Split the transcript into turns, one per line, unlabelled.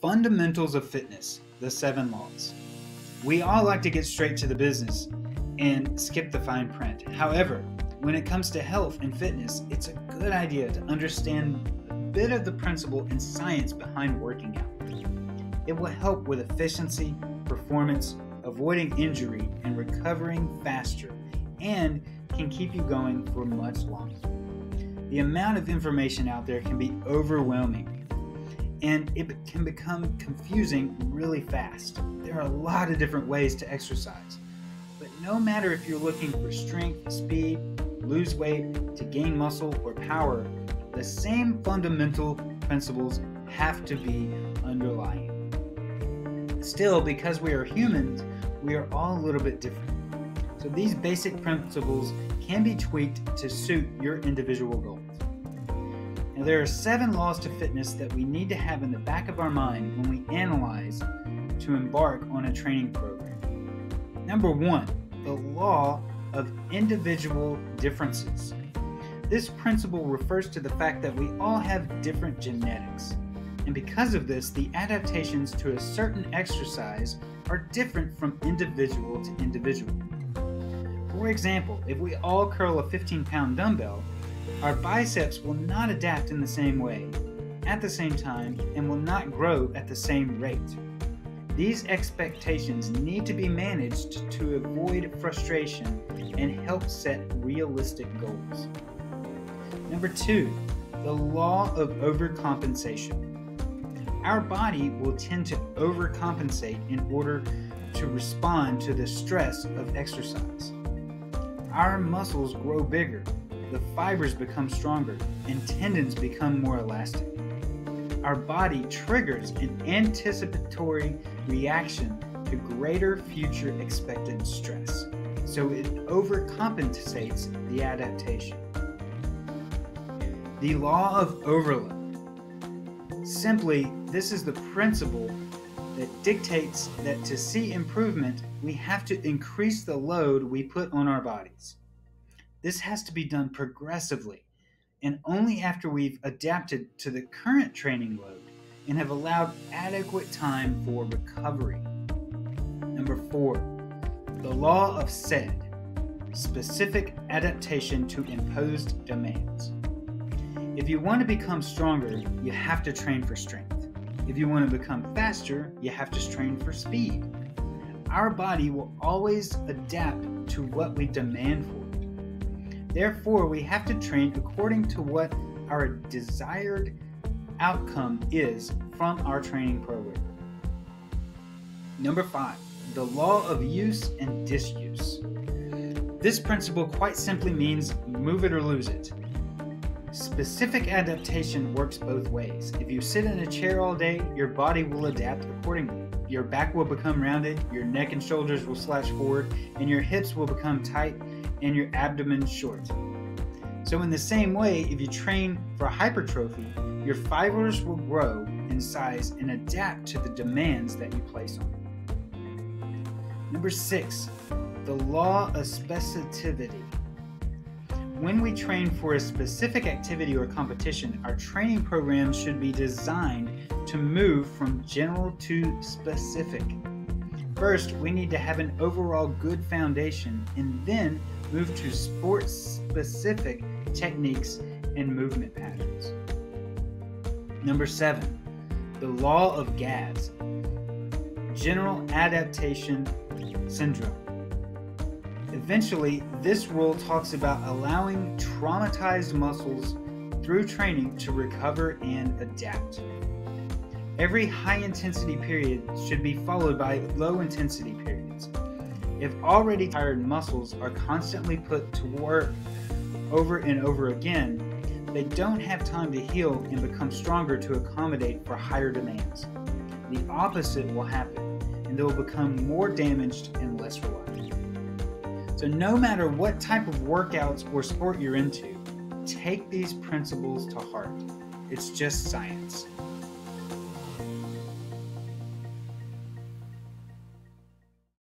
Fundamentals of fitness, the 7 laws. We all like to get straight to the business and skip the fine print. However, when it comes to health and fitness, it's a good idea to understand a bit of the principle and science behind working out. It will help with efficiency, performance, avoiding injury, and recovering faster, and can keep you going for much longer. The amount of information out there can be overwhelming, and it can become confusing really fast. There are a lot of different ways to exercise, but no matter if you're looking for strength, speed, lose weight, to gain muscle, or power, the same fundamental principles have to be underlying. Still, because we are humans, we are all a little bit different. So these basic principles can be tweaked to suit your individual goals. Now, there are 7 laws to fitness that we need to have in the back of our mind when we analyze to embark on a training program. Number 1, the law of individual differences. This principle refers to the fact that we all have different genetics, and because of this, the adaptations to a certain exercise are different from individual to individual. For example, if we all curl a 15-pound dumbbell, our biceps will not adapt in the same way, at the same time, and will not grow at the same rate. These expectations need to be managed to avoid frustration and help set realistic goals. Number 2, the law of overcompensation. Our body will tend to overcompensate in order to respond to the stress of exercise. Our muscles grow bigger, the fibers become stronger, and tendons become more elastic. Our body triggers an anticipatory reaction to greater future expected stress, so it overcompensates the adaptation. The law of overload. Simply, this is the principle that dictates that to see improvement, we have to increase the load we put on our bodies. This has to be done progressively, and only after we've adapted to the current training load and have allowed adequate time for recovery. Number 4, the law of SAID, specific adaptation to imposed demands. If you want to become stronger, you have to train for strength. If you want to become faster, you have to train for speed. Our body will always adapt to what we demand for it. Therefore, we have to train according to what our desired outcome is from our training program. Number 5, the law of use and disuse. This principle quite simply means move it or lose it. Specific adaptation works both ways. If you sit in a chair all day, your body will adapt accordingly. Your back will become rounded, your neck and shoulders will slouch forward, and your hips will become tight, and your abdomen short. So in the same way, if you train for hypertrophy, your fibers will grow in size and adapt to the demands that you place on them. Number 6, the law of specificity. When we train for a specific activity or competition, our training program should be designed to move from general to specific. First, we need to have an overall good foundation and then move to sport-specific techniques and movement patterns. Number 7, the law of GAS, General Adaptation Syndrome. Eventually, this rule talks about allowing traumatized muscles through training to recover and adapt. Every high-intensity period should be followed by low-intensity periods. If already tired muscles are constantly put to work over and over again, they don't have time to heal and become stronger to accommodate for higher demands. The opposite will happen, and they will become more damaged and less reliable. So no matter what type of workouts or sport you're into, take these principles to heart. It's just science.